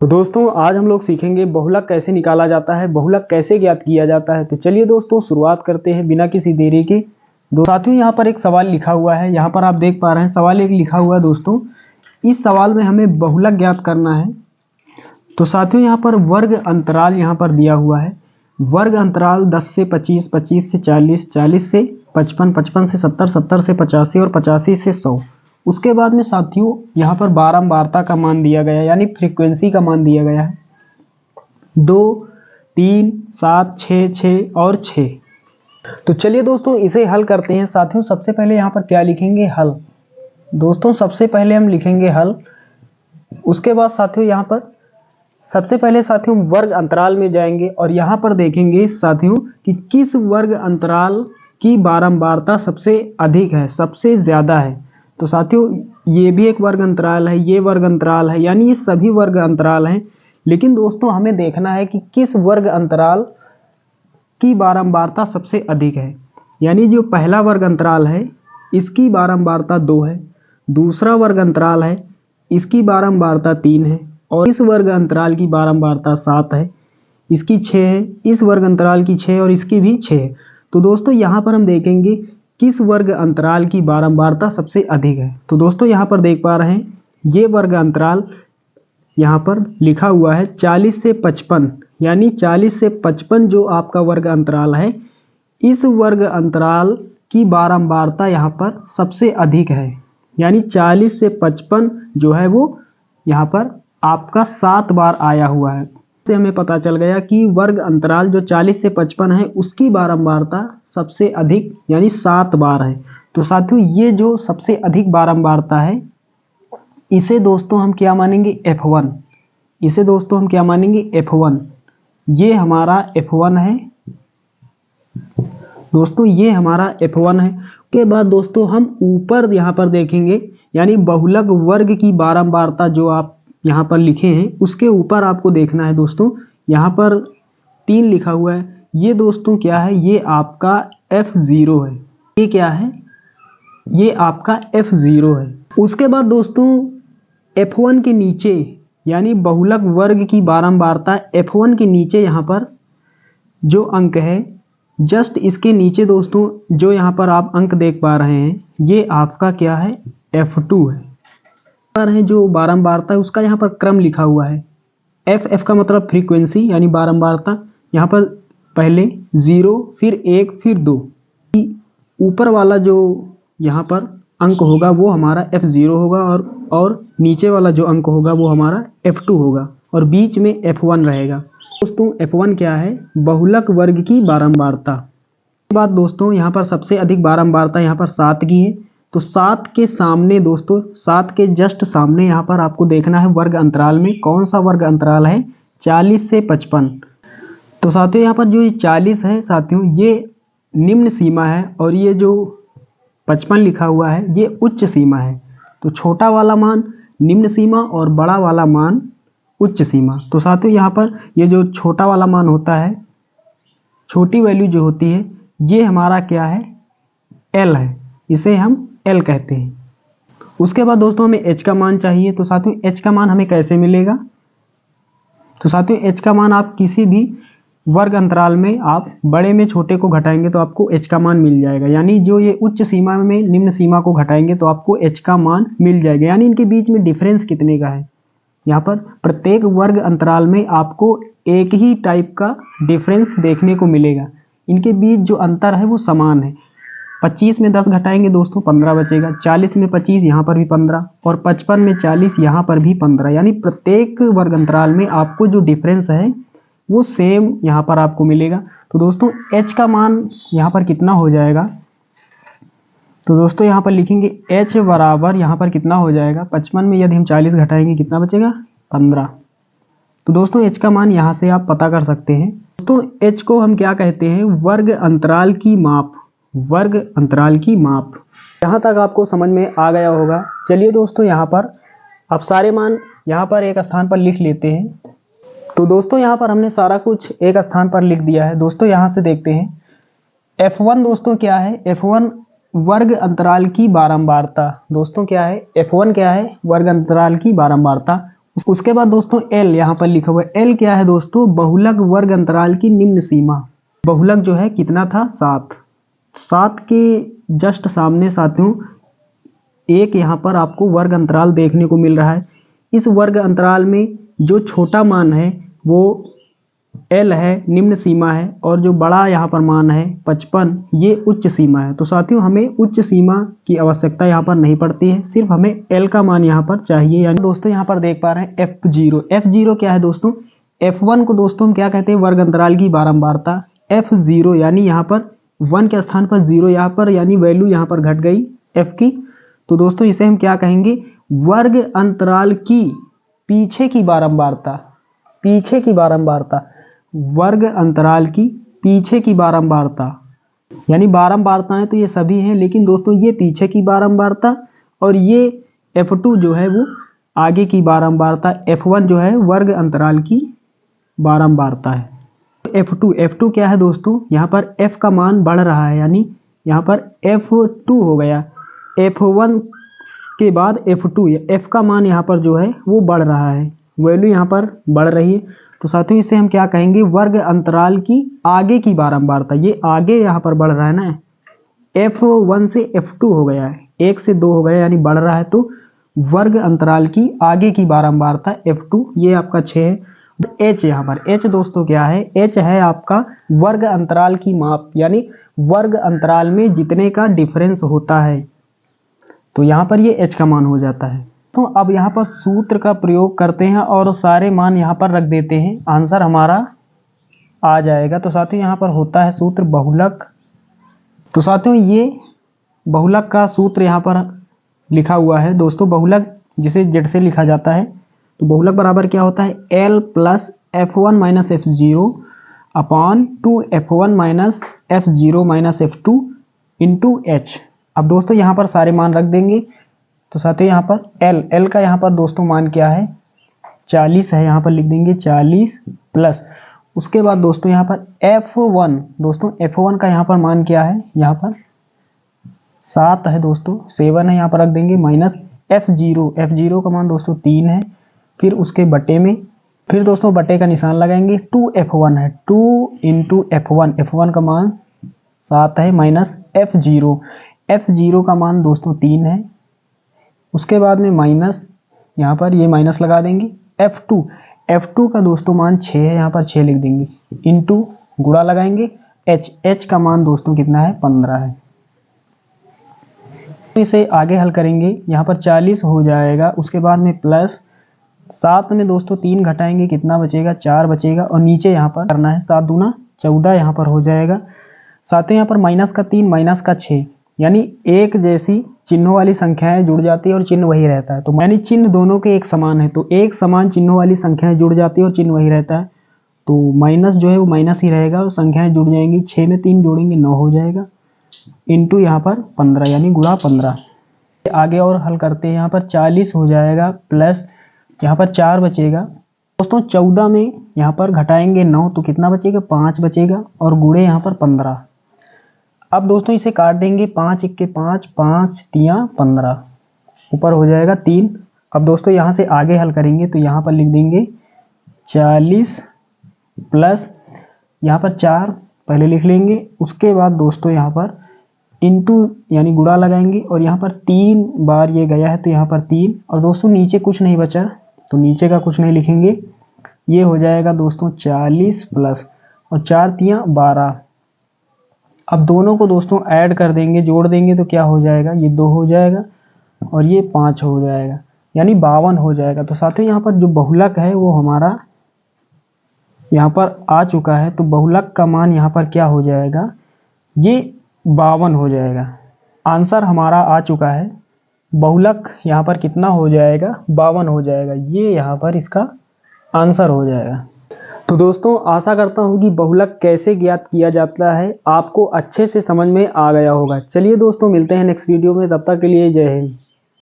तो दोस्तों आज हम लोग सीखेंगे बहुलक कैसे निकाला जाता है, बहुलक कैसे ज्ञात किया जाता है। तो चलिए दोस्तों शुरुआत करते हैं बिना किसी देरी के। साथियों यहाँ पर एक सवाल लिखा हुआ है, यहाँ पर आप देख पा रहे हैं सवाल एक लिखा हुआ है दोस्तों। इस सवाल में हमें बहुलक ज्ञात करना है। तो साथियों यहाँ पर वर्ग अंतराल यहाँ पर दिया हुआ है। वर्ग अंतराल 10 से 25, 25 से 40, 40 से 55, 55 से 70, 70 से 85 और 85 से 100। उसके बाद में साथियों यहाँ पर बारंबारता का मान दिया गया है, यानी फ्रीक्वेंसी का मान दिया गया है 2, 3, 7, 6, 6 और 6। तो चलिए दोस्तों इसे हल करते हैं। साथियों सबसे पहले यहाँ पर क्या लिखेंगे, हल। दोस्तों सबसे पहले हम लिखेंगे हल। उसके बाद साथियों यहाँ पर सबसे पहले साथियों वर्ग अंतराल में जाएंगे और यहाँ पर देखेंगे साथियों कि किस वर्ग अंतराल की बारंबारता सबसे अधिक है, सबसे ज़्यादा है। तो साथियों ये भी एक वर्ग अंतराल है, ये वर्ग अंतराल है, यानी ये सभी वर्ग अंतराल हैं। लेकिन दोस्तों हमें देखना है कि किस वर्ग अंतराल की बारंबारता सबसे अधिक है। यानी जो पहला वर्ग अंतराल है इसकी बारंबारता 2 है, दूसरा वर्ग अंतराल है इसकी बारंबारता 3 है और इस वर्ग अंतराल की बारंबारता 7 है, इसकी 6 है, इस वर्ग अंतराल की 6 और इसकी भी 6 है। तो दोस्तों यहाँ पर हम देखेंगे किस वर्ग अंतराल की बारंबारता सबसे अधिक है। तो दोस्तों यहाँ पर देख पा रहे हैं ये वर्ग अंतराल यहाँ पर लिखा हुआ है 40 से 55, यानी 40 से 55 जो आपका वर्ग अंतराल है, इस वर्ग अंतराल की बारंबारता यहाँ पर सबसे अधिक है। यानी 40 से 55 जो है वो यहाँ पर आपका 7 बार आया हुआ है। से हमें पता चल गया कि वर्ग अंतराल जो 40 से 55 है उसकी बारंबारता सबसे अधिक यानी 7 बार है। तो साथियों ये जो सबसे अधिक बारंबारता है इसे दोस्तों हम क्या मानेंगे, F1। इसे दोस्तों हम क्या मानेंगे, F1। ये हमारा F1 है दोस्तों, ये हमारा F1 है। उसके बाद दोस्तों हम ऊपर यहाँ पर देखेंगे, यानी बहुलक वर्ग की बारंबारता जो आप यहाँ पर लिखे हैं उसके ऊपर आपको देखना है दोस्तों। यहाँ पर 3 लिखा हुआ है, ये दोस्तों क्या है, ये आपका F0 है। ये क्या है, ये आपका F0 है। उसके बाद दोस्तों F1 के नीचे, यानी बहुलक वर्ग की बारंबारता F1 के नीचे यहाँ पर जो अंक है, जस्ट इसके नीचे दोस्तों जो यहाँ पर आप अंक देख पा रहे हैं ये आपका क्या है, F2 है। है जो बारंबारता है उसका यहाँ पर क्रम लिखा हुआ है। F का मतलब फ्रीक्वेंसी यानी बारंबारता। यहाँ पर पहले 0, फिर 1, फिर 2। ऊपर वाला जो यहाँ पर अंक होगा वो हमारा F0 होगा और नीचे वाला जो अंक होगा वो हमारा F2 होगा और बीच में F1 रहेगा। दोस्तों F1 क्या है, बहुलक वर्ग की बारंबारता। बात दोस्तों यहाँ पर सबसे अधिक बारंबारता यहाँ पर 7 की है। तो 7 के सामने दोस्तों, 7 के जस्ट सामने यहाँ पर आपको देखना है वर्ग अंतराल में कौन सा वर्ग अंतराल है, 40 से 55। तो साथियों यहाँ पर जो ये 40 है साथियों ये निम्न सीमा है और ये जो 55 लिखा हुआ है ये उच्च सीमा है। तो छोटा वाला मान निम्न सीमा और बड़ा वाला मान उच्च सीमा। तो साथियों यहाँ पर ये जो छोटा वाला मान होता है, छोटी वैल्यू जो होती है ये हमारा क्या है, L है, इसे हम L कहते हैं। उसके बाद दोस्तों हमें H का मान चाहिए। तो साथियों H का मान हमें कैसे मिलेगा, तो साथियों H का मान आप किसी भी वर्ग अंतराल में आप बड़े में छोटे को घटाएंगे तो आपको H का मान मिल जाएगा। यानी जो ये उच्च सीमा में निम्न सीमा को घटाएंगे तो आपको H का मान मिल जाएगा। यानी इनके बीच में डिफरेंस कितने का है, यहाँ पर प्रत्येक वर्ग अंतराल में आपको एक ही टाइप का डिफरेंस देखने को मिलेगा। इनके बीच जो अंतर है वो समान है। 25 में 10 घटाएंगे दोस्तों 15 बचेगा, 40 में 25 यहाँ पर भी 15 और 55 में 40 यहाँ पर भी 15। यानी प्रत्येक वर्ग अंतराल में आपको जो डिफरेंस है वो सेम यहाँ पर आपको मिलेगा। तो दोस्तों H का मान यहाँ पर कितना हो जाएगा, तो दोस्तों यहाँ पर लिखेंगे H बराबर यहाँ पर कितना हो जाएगा, 55 में यदि हम 40 घटाएंगे कितना बचेगा, 15। तो दोस्तों H का मान यहाँ से आप पता कर सकते हैं। दोस्तों H को हम क्या कहते हैं, वर्ग अंतराल की माप, वर्ग अंतराल की माप। यहाँ तक आपको समझ में आ गया होगा। चलिए दोस्तों यहाँ पर अब सारे मान यहाँ पर एक स्थान पर लिख लेते हैं। तो दोस्तों यहाँ पर हमने सारा कुछ एक स्थान पर लिख दिया है। दोस्तों यहाँ से देखते हैं F1 दोस्तों क्या है, F1 वर्ग अंतराल की बारंबारता। दोस्तों क्या है, F1 क्या है, वर्ग अंतराल की बारंबारता। उसके बाद दोस्तों एल यहाँ पर लिखा हुआ है। एल क्या है दोस्तों? बहुलक वर्ग अंतराल की निम्न सीमा। बहुलक जो है कितना था? 7। 7 के जस्ट सामने साथियों एक यहाँ पर आपको वर्ग अंतराल देखने को मिल रहा है। इस वर्ग अंतराल में जो छोटा मान है वो एल है, निम्न सीमा है, और जो बड़ा यहाँ पर मान है 55, ये उच्च सीमा है। तो साथियों हमें उच्च सीमा की आवश्यकता यहाँ पर नहीं पड़ती है, सिर्फ हमें एल का मान यहाँ पर चाहिए। यानी दोस्तों यहाँ पर देख पा रहे हैं F0। F0 क्या है दोस्तों? F1 को दोस्तों हम क्या कहते हैं? वर्ग अंतराल की बारंबारता। F0 यानी यहाँ पर 1 के स्थान पर 0 यहाँ पर, यानी वैल्यू यहाँ पर घट गई F की। तो दोस्तों इसे हम क्या कहेंगे? वर्ग अंतराल की पीछे की बारंबारता। पीछे की बारंबारता, वर्ग अंतराल की पीछे की बारंबारता, यानी बारंबारताएं तो ये सभी हैं, लेकिन दोस्तों ये पीछे की बारंबारता और ये F2 जो है वो आगे की बारंबारता। F1 जो है वर्ग अंतराल की बारंबारता है। F2 क्या है दोस्तों? यहाँ पर F का मान बढ़ रहा है, यानी यहाँ पर F2 हो गया। F1 के बाद F2, F का मान यहाँ पर जो है वो बढ़ रहा है, वैल्यू यहाँ पर बढ़ रही है। तो साथियों इसे हम क्या कहेंगे? वर्ग अंतराल की आगे की बारंबारता। ये आगे यहाँ पर बढ़ रहा है ना, F1 से F2 हो गया है, 1 से 2 हो गया, यानी बढ़ रहा है। तो वर्ग अंतराल की आगे की बारंबारता F2, ये आपका 6 है। H यहाँ पर H दोस्तों क्या है? H है आपका वर्ग अंतराल की माप, यानी वर्ग अंतराल में जितने का डिफरेंस होता है, तो यहाँ पर ये H का मान हो जाता है। तो अब यहाँ पर सूत्र का प्रयोग करते हैं और सारे मान यहाँ पर रख देते हैं, आंसर हमारा आ जाएगा। तो साथियों यहाँ पर होता है सूत्र बहुलक। तो साथियों ये बहुलक का सूत्र यहाँ पर लिखा हुआ है दोस्तों। बहुलक जिसे जेड से लिखा जाता है, तो बहुलक बराबर क्या होता है? L plus F1 minus F0 upon 2F1 minus F0 minus F2 into H। अब दोस्तों यहाँ पर सारे मान रख देंगे। तो साथियों यहाँ पर L का यहाँ पर दोस्तों मान क्या है? 40 है, यहाँ पर लिख देंगे 40 प्लस, उसके बाद दोस्तों यहाँ पर F1, दोस्तों F1 का यहाँ पर मान क्या है? यहाँ पर 7 है दोस्तों, 7 है, यहाँ पर रख देंगे, माइनस F0 का मान दोस्तों 3 है, फिर उसके बटे में, फिर दोस्तों बटे का निशान लगाएंगे। 2F1 है, 2 इंटू F1 का मान 7 है, माइनस F0 का मान दोस्तों 3 है, उसके बाद में माइनस, यहाँ पर ये माइनस लगा देंगे। F2 का दोस्तों मान 6 है, यहाँ पर 6 लिख देंगे, इंटू गुणा लगाएंगे H का मान दोस्तों कितना है? 15 है। इसे आगे हल करेंगे, यहाँ पर 40 हो जाएगा, उसके बाद में प्लस 7 में दोस्तों 3 घटाएंगे, कितना बचेगा? 4 बचेगा, और नीचे यहाँ पर करना है 7 दूना 14 यहाँ पर हो जाएगा। साथ ही यहाँ पर माइनस का 3 माइनस का 6, यानी एक जैसी चिन्हों वाली संख्याएं जुड़ जाती है और चिन्ह वही रहता है। तो यानी चिन्ह दोनों के एक समान है, तो एक समान चिन्हों वाली संख्याएं जुड़ जाती है और चिन्ह वही रहता है। तो माइनस जो है वो माइनस ही रहेगा और संख्याएं जुड़ जाएंगी। 6 में 3 जोड़ेंगे 9 हो जाएगा, इंटू यहाँ पर 15 यानी गुणा 15। आगे और हल करते हैं, यहाँ पर 40 हो जाएगा, प्लस यहाँ पर 4 बचेगा दोस्तों। 14 में यहाँ पर घटाएंगे 9, तो कितना बचेगा? 5 बचेगा, और गुणे यहाँ पर 15। अब दोस्तों इसे काट देंगे, 5 1 के 5, 5 3 15, ऊपर हो जाएगा 3। अब दोस्तों यहाँ से आगे हल करेंगे, तो यहाँ पर लिख देंगे 40 प्लस यहाँ पर 4 पहले लिख लेंगे, उसके बाद दोस्तों यहाँ पर इंटू यानी गुणा लगाएंगे, और यहाँ पर 3 बार ये गया है, तो यहाँ पर 3, और दोस्तों नीचे कुछ नहीं बचा, तो नीचे का कुछ नहीं लिखेंगे। ये हो जाएगा दोस्तों 40 प्लस, और 4 3 12। अब दोनों को दोस्तों ऐड कर देंगे, जोड़ देंगे, तो क्या हो जाएगा? ये 2 हो जाएगा और ये 5 हो जाएगा, यानी 52 हो जाएगा। तो साथ ही यहाँ पर जो बहुलक है वो हमारा यहाँ पर आ चुका है। तो बहुलक का मान यहाँ पर क्या हो जाएगा? ये 52 हो जाएगा। आंसर हमारा आ चुका है। बहुलक यहाँ पर कितना हो जाएगा? 52 हो जाएगा। ये यहाँ पर इसका आंसर हो जाएगा। तो दोस्तों आशा करता हूँ कि बहुलक कैसे ज्ञात किया जाता है आपको अच्छे से समझ में आ गया होगा। चलिए दोस्तों मिलते हैं नेक्स्ट वीडियो में, तब तक के लिए जय हिंद।